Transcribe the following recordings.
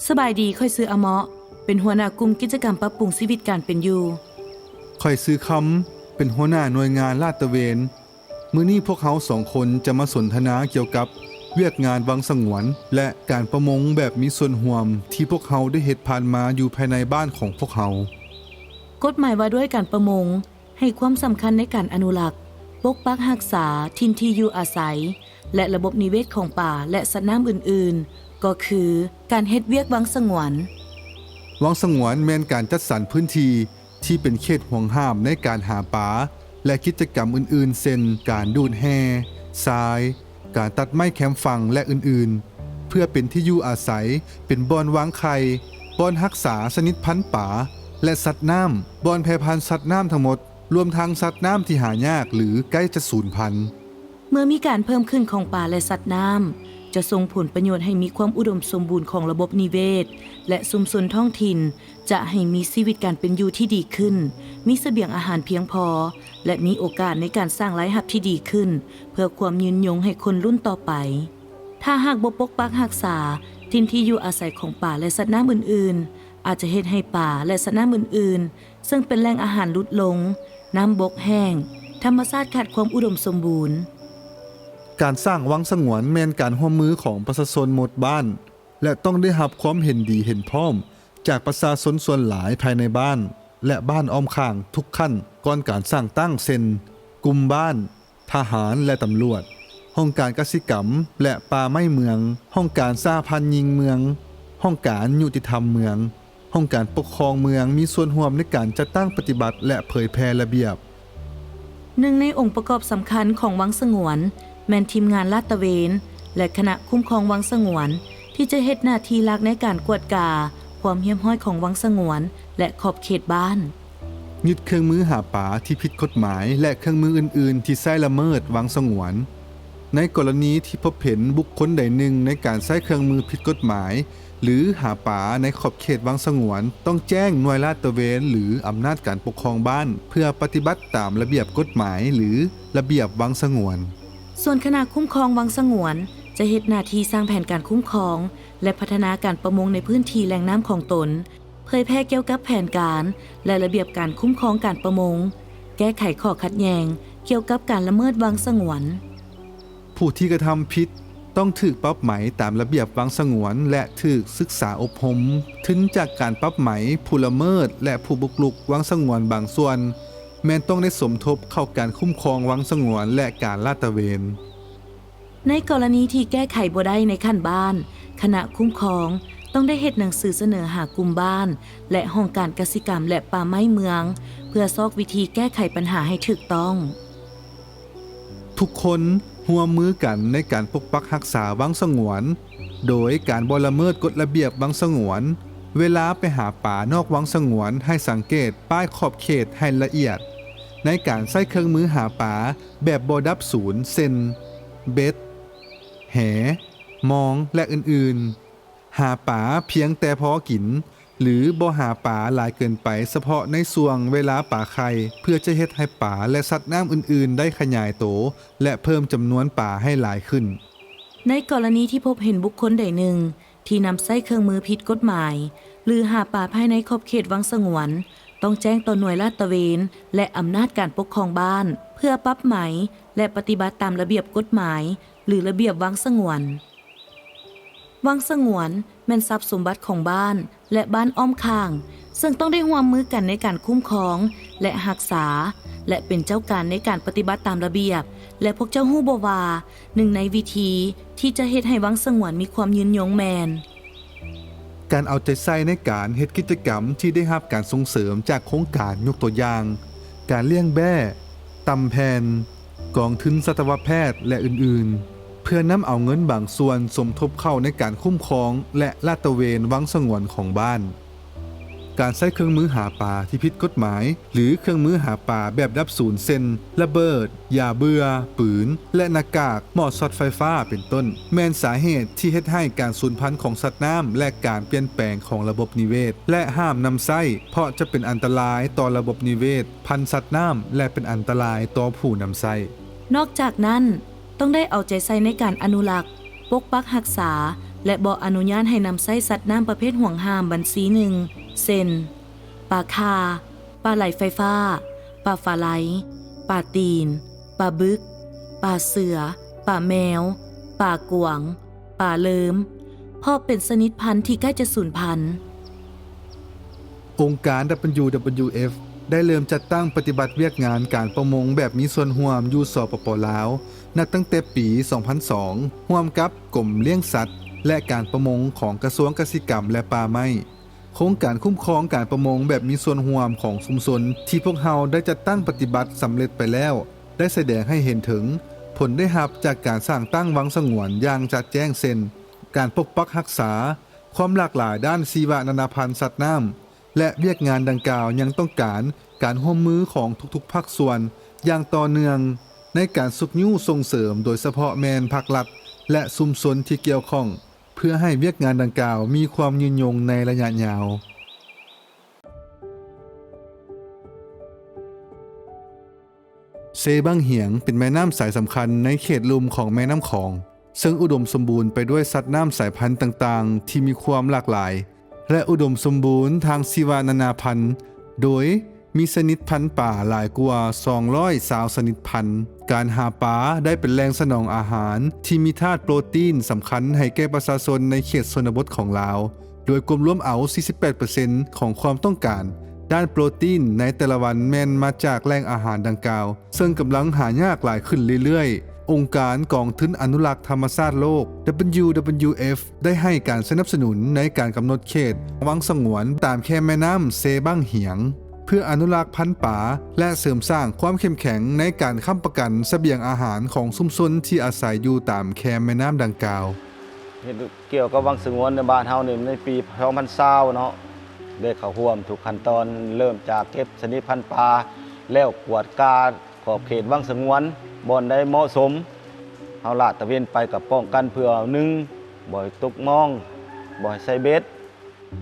สบายดีค่อยซื้ออเมาะเป็นหัวหน้ากลุ่มกิจกรรมปรับปรุงชีวิตการเป็นอยู่ค่อยซื้อคำเป็นหัวหน้าหน่วยงานลาดตระเวนมื้อนี้พวกเขา2 คนจะมาสนทนาเกี่ยวกับเวียกงานวังสงวนและการประมงแบบมีส่วนร่วมที่พวกเขาได้เฮ็ดผ่านมาอยู่ภายในบ้านของพวกเขากฎหมายว่าด้วยการประมงให้ความสำคัญในการอนุรักษ์ปกปักรักษาถิ่นที่อยู่อาศัยและระบบนิเวศของป่าและสัตว์น้ำอื่นๆก็คือการเฮ็ดเวียกวังสงวนวังสงวนแม่นการจัดสรรพื้นที่ที่เป็นเขตห่วงห้ามในการหาปลาและกิจกรรมอื่นๆเช่นการดูดแห่ทรายการตัดไม้แคมฝั่งและอื่นๆเพื่อเป็นที่อยู่อาศัยเป็นบ่อนวางไข่บ่อนรักษาชนิดพันธุ์ป่าและสัตว์น้ำบ่อนแพร่พันธุ์สัตว์น้ำทั้งหมดรวมทั้งสัตว์น้ำที่หายากหรือใกล้จะสูญพันธุ์เมื่อมีการเพิ่มขึ้นของป่าและสัตว์น้ำจะส่งผลประโยชน์ให้มีความอุดมสมบูรณ์ของระบบนิเวศและชุมชนท้องถิ่นจะให้มีชีวิตการเป็นอยู่ที่ดีขึ้นมีเสบียงอาหารเพียงพอและมีโอกาสในการสร้างรายรับที่ดีขึ้นเพื่อความยืนยงให้คนรุ่นต่อไปถ้าหากบ่ปกปักรักษาถิ่นที่อยู่อาศัยของป่าและสัตว์น้ำอื่นๆอาจจะเฮ็ดให้ป่าและสัตว์น้ำอื่นๆซึ่งเป็นแหล่งอาหารลดลงน้ำบกแห้งธรรมชาติขาดความอุดมสมบูรณ์การสร้างวังสงวนแม่นการร่วมมือของประชาชนหมดบ้านและต้องได้รับความเห็นดีเห็นพร้อมจากประชาชนส่วนหลายภายในบ้านและบ้านอ้อมข้างทุกขั้นก่อนการสร้างตั้งเช่นกลุ่มบ้านทหารและตำรวจห้องการกสิกรรมและป่าไม้เมืองห้องการสหพันธ์ยิงเมืองห้องการยุติธรรมเมืองห้องการปกครองเมืองมีส่วนร่วมในการจัดตั้งปฏิบัติและเผยแพร่ระเบียบหนึ่งในองค์ประกอบสำคัญของวังสงวนแม่นทีมงานลาดตระเวนและคณะคุ้มครองวังสงวนที่จะเฮ็ดหน้าที่หลักในการกวดกาความเหี้ยมห้อยของวังสงวนและขอบเขตบ้านยึดเครื่องมือหาปลาที่ผิดกฎหมายและเครื่องมืออื่นๆที่ใช้ละเมิดวังสงวนในกรณีที่พบเห็นบุคคลใดหนึ่งในการใช้เครื่องมือผิดกฎหมายหรือหาปลาในขอบเขตวังสงวนต้องแจ้งหน่วยลาดตระเวนหรืออำนาจการปกครองบ้านเพื่อปฏิบัติตามระเบียบกฎหมายหรือระเบียบวังสงวนส่วนคณะคุ้มครองวังสงวนจะเฮ็ดหน้าที่สร้างแผนการคุ้มครองและพัฒนาการประมงในพื้นที่แหล่งน้ำของตนเผยแพร่เกี่ยวกับแผนการและระเบียบการคุ้มครองการประมงแก้ไขข้อขัดแย้งเกี่ยวกับการละเมิดวังสงวนผู้ที่กระทำผิดต้องถูกปรับไหมตามระเบียบวังสงวนและถูกศึกษาอบรมถึงจากการปรับไหมผู้ละเมิดและผู้บุกรุกวังสงวนบางส่วนแม้นต้องได้สมทบเข้าการคุ้มครองวังสงวนและการลาดตระเวนในกรณีที่แก้ไขบ่ได้ในขั้นบ้านคณะคุ้มครองต้องได้เฮ็ดหนังสือเสนอหากลุ่มบ้านและห้องการกสิกรรมและป่าไม้เมืองเพื่อซอกวิธีแก้ไขปัญหาให้ถูกต้องทุกคนร่วมมือกันในการปกปักรักษาวังสงวนโดยการบ่ละเมิดกฎระเบียบวังสงวนเวลาไปหาป่านอกวังสงวนให้สังเกตป้ายขอบเขตให้ละเอียดในการใช้เครื่องมือหาป่าแบบบ่ดับศูนย์เซนเบ็ดแหมองและอื่นๆหาป่าเพียงแต่พอกินหรือบ่หาป่าหลายเกินไปเฉพาะในช่วงเวลาป่าไข่เพื่อจะเฮ็ดให้ป่าและสัตว์น้ำอื่นๆได้ขยายโตและเพิ่มจำนวนป่าให้หลายขึ้นในกรณีที่พบเห็นบุคคลใดหนึ่งที่นำใช้เครื่องมือผิดกฎหมายหรือหาป่าภายในขอบเขตวังสงวนต้องแจ้งต่อหน่วยลาดตระเวนและอำนาจการปกครองบ้านเพื่อปรับไหมและปฏิบัติตามระเบียบกฎหมายหรือระเบียบวังสงวนวังสงวนแม่นทรัพย์สมบัติของบ้านและบ้านอ้อมข้างซึ่งต้องได้ร่วมมือกันในการคุ้มครองและรักษาและเป็นเจ้าการในการปฏิบัติตามระเบียบและพวกเจ้าฮู้บ่ว่าหนึ่งในวิธีที่จะเฮ็ดให้วังสงวนมีความยืนยงแมนการเอาใจใส่ในการเฮ็ดกิจกรรมที่ได้รับการส่งเสริมจากโครงการยกตัวอย่างการเลี้ยงแบ้ตำแผนกองทุนสัตวแพทย์และอื่นๆเพื่อนำเอาเงินบางส่วนสมทบเข้าในการคุ้มครองและลาดตระเวนวังสงวนของบ้านการใช้เครื่องมือหาปลาที่ผิดกฎหมายหรือเครื่องมือหาปลาแบบดับศูนย์เช่นระเบิดยาเบื่อปืนและหน้ากากหม้อช็อตไฟฟ้าเป็นต้นแม่นสาเหตุที่เฮ็ดให้การสูญพันธุ์ของสัตว์น้ำและการเปลี่ยนแปลงของระบบนิเวศและห้ามนำใช้เพราะจะเป็นอันตรายต่อระบบนิเวศพันธุ์สัตว์น้ำและเป็นอันตรายต่อผู้นำใช้นอกจากนั้นต้องได้เอาใจใส่ในการอนุรักษ์ปกปักรักษา และบ่อนุญาตให้นำไส้สัตว์น้ำประเภทห่วงห้ามบัญชีหนึ่งเช่นปลาคาปลาไหลไฟฟ้าปลาฝาไหลปลาตีนปลาบึกปลาเสือปลาแมวปลากวางปลาเลิมเพราะเป็นชนิดพันธุ์ที่ใกล้จะสูญพันธุ์ องค์การ WWF ได้เริ่มจัดตั้งปฏิบัติเวียกงานการประมงแบบมีส่วนร่วมอยู่สปป.ลาวนับตั้งแต่ปี 2002 ร่วมกับกรมเลี้ยงสัตว์และการประมงของกระทรวงเกษตรกรรมและป่าไม้โครงการคุ้มครองการประมงแบบมีส่วนร่วมของชุมชนที่พวกเราได้จัดตั้งปฏิบัติสำเร็จไปแล้วได้แสดงให้เห็นถึงผลได้รับจากการสร้างตั้งวังสงวนอย่างชัดแจ้งเช่นการปกปักรักษาความหลากหลายด้านชีวนานาพันธุ์สัตว์น้ำและเวียกงานดังกล่าวยังต้องการร่วมมือของทุกๆภาคส่วนอย่างต่อเนื่องในการสุกยู่ส่งเสริมโดยเฉพาะแมนภาครัฐและชุมชนที่เกี่ยวข้องเพื่อให้เวียกงานดังกล่าวมีความยืนยงในระยะยาวเซบังเหียงเป็นแม่น้ำสายสำคัญในเขตลุ่มของแม่น้ำของซึ่งอุดมสมบูรณ์ไปด้วยสัตว์น้ำสายพันธุ์ต่างๆที่มีความหลากหลายและอุดมสมบูรณ์ทางชีวนานาพันธุ์โดยมีชนิดพันธุ์ป่าหลายกว่า220ชนิดพันธุ์การหาปลาได้เป็นแหล่งสนองอาหารที่มีธาตุโปรตีนสำคัญให้แก่ประชาชนในเขตชนบทของลาวโดยกลุ่มรวมเอา 48% ของความต้องการด้านโปรตีนในแต่ละวันแม่นมาจากแหล่งอาหารดังกล่าวซึ่งกำลังหายากหลายขึ้นเรื่อยๆองค์การกองทุนอนุรักษ์ธรรมชาติโลก WWF ได้ให้การสนับสนุนในการกำหนดเขตวังสงวนตามแคมแม่น้ำเซบังเหียงเพื่ออนุรักษ์พันธุ์ป่าและเสริมสร้างความเข้มแข็งในการค้ำประกันเสบียงอาหารของชุมชนที่อาศัยอยู่ตามแคมแม่น้ำดังกล่าวเกี่ยวกับวังสงวนในบ้านเฮานี่ในปี2020เนาะได้เข้าร่วมทุกขั้นตอนเริ่มจากเก็บชนิดพันธุ์ปลาแล้วกวดกาขอบเขตวังสงวนบ่อนได้เหมาะสมเฮาลาดตระเวนไปกับป้องกันเพื่อ1บ่ให้ตกมองบ่ให้ใส่เบ็ด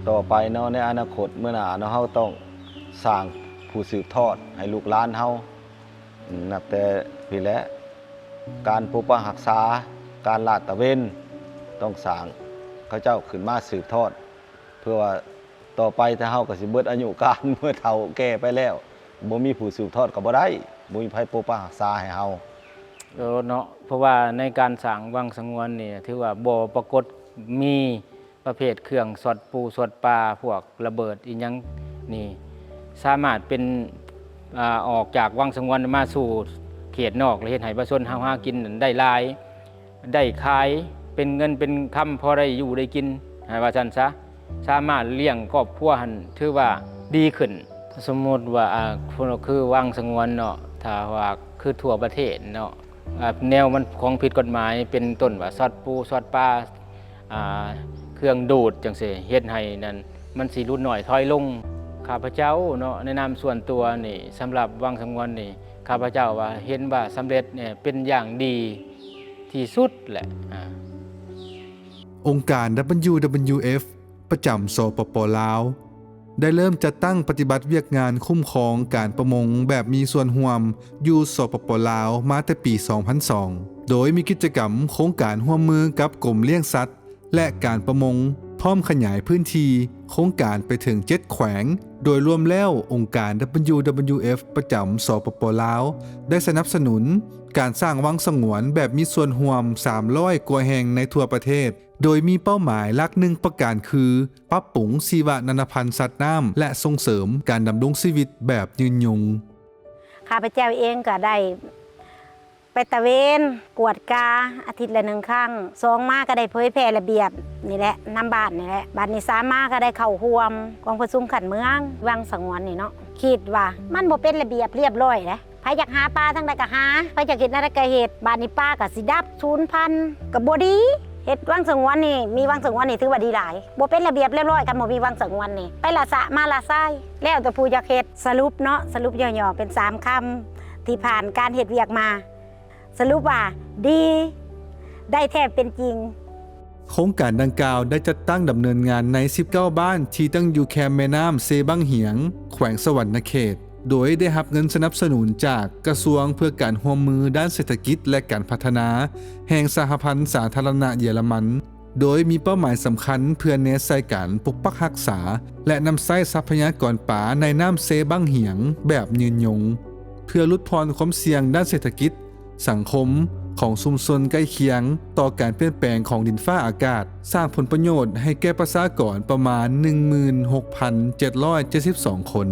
ต่อไปเนาะในอนาคตเมื่อหน้าเนาะเฮาต้องสร้างผู้สืบทอดให้ลูกหลานเฮานับแต่พี่แหละการปกปักรักษาการลาดตระเวนต้องสร้างเขาเจ้าขึ้นมาสืบทอดเพื่อว่าต่อไปถ้าเฮาก็สิเบิดอายุการเมื่อเฒ่าแก่ไปแล้วบ่มีผู้สืบทอดก็บ่ได้บ่มีไผปกปักรักษาให้เฮาเนาะเพราะว่าในการสร้างวังสงวนนี่ถือว่าบ่ปรากฏมีประเภทเครื่องสอดปูสอดปลาพวกระเบิดอีหยังนี่สามารถเป็นออกจากวังสงวนมาสู่เขตนอกและเฮ็ดให้ประชาชนหากินได้หลายได้ขายเป็นเงินเป็นคำพอได้อยู่ได้กินให้ว่าซั่นซะสามารถเลี้ยงครอบครัวหันถือว่าดีขึ้นสมมุติว่าคือวังสงวนเนาะถ้าว่าคือทั่วประเทศเนาะแนวมันของผิดกฎหมายเป็นต้นว่าสอดปูสอดปลาเครื่องดูดจังซี่เฮ็ดให้นั่นมันสิลดน้อยถอยลงข้าพเจ้าเนาะในนามส่วนตัวนี่สำหรับวังสงวนนี่ข้าพเจ้าว่าเห็นว่าสำเร็จเนี่ยเป็นอย่างดีที่สุดแหละองค์การ WWF ประจำสปป.ลาวได้เริ่มจัดตั้งปฏิบัติเวียกงานคุ้มครองการประมงแบบมีส่วนร่วมอยู่สปป.ลาวมาแต่ปี 2002 โดยมีกิจกรรมโครงการร่วมมือกับกรมเลี้ยงสัตว์และการประมงพร้อมขยายพื้นที่โครงการไปถึง7แขวงโดยรวมแล้วองค์การ WWF ประจำสปป.ลาวได้สนับสนุนการสร้างวังสงวนแบบมีส่วนร่วม300กว่าแห่งในทั่วประเทศโดยมีเป้าหมายหลัก1ประการคือปรับปรุงชีวนานาพันธุ์สัตว์น้ำและส่งเสริมการดำรงชีวิตแบบยืนยงข้าพเจ้าเองก็ได้ไปตะเวนกวดกาอาทิตย์ละ1ครั้ง2มาก็ได้เผยแพร่ระเบียบนี่แหละน้ำบ้านนี่แหละบ้านนี้3มาก็ได้เข้าร่วมกองประชุมขันเมืองวังสงวนนี่เนาะคิดว่ามันบ่เป็นระเบียบเรียบร้อยนะใครอยากหาปลาทั้งใดก็หาใครอยากเฮ็ดอะไรก็เฮ็ดบ้านนี้ปลาก็สิดับสูญพันธุ์ก็บ่ดีเฮ็ดวังสงวนนี่มีวังสงวนนี่ถือว่าดีหลายบ่เป็นระเบียบเรียบร้อยกันบ่มีวังสงวนนี่ไปละสะมาละทรายแล้วแต่ผู้อยากเฮ็ดสรุปเนาะสรุปย่อๆเป็น3คำที่ผ่านการเฮ็ดเวียกมาสรุปว่าดีได้แทบเป็นจริงโครงการดังกล่าวได้จัดตั้งดำเนินงานใน19บ้านที่ตั้งอยู่แคมแม่น้ำเซบังเหียงแขวงสวรรณเขตโดยได้รับเงินสนับสนุนจากกระทรวงเพื่อการร่วมมือด้านเศรษฐกิจและการพัฒนาแห่งสหพันธ์สาธารณะเยอรมัน โดยมีเป้าหมายสำคัญเพื่อแนใส่การปกปักรักษา และนำใช้ทรัพยากรป่าในน้ำเซบังเหียงแบบยืนยง เพื่อลดพรความเสี่ยงด้านเศรษฐกิจ สังคมของชุมชนใกล้เคียงต่อการเปลี่ยนแปลงของดินฟ้าอากาศ สร้างผลประโยชน์ให้แก่ประชากรประมาณ 16,772 คน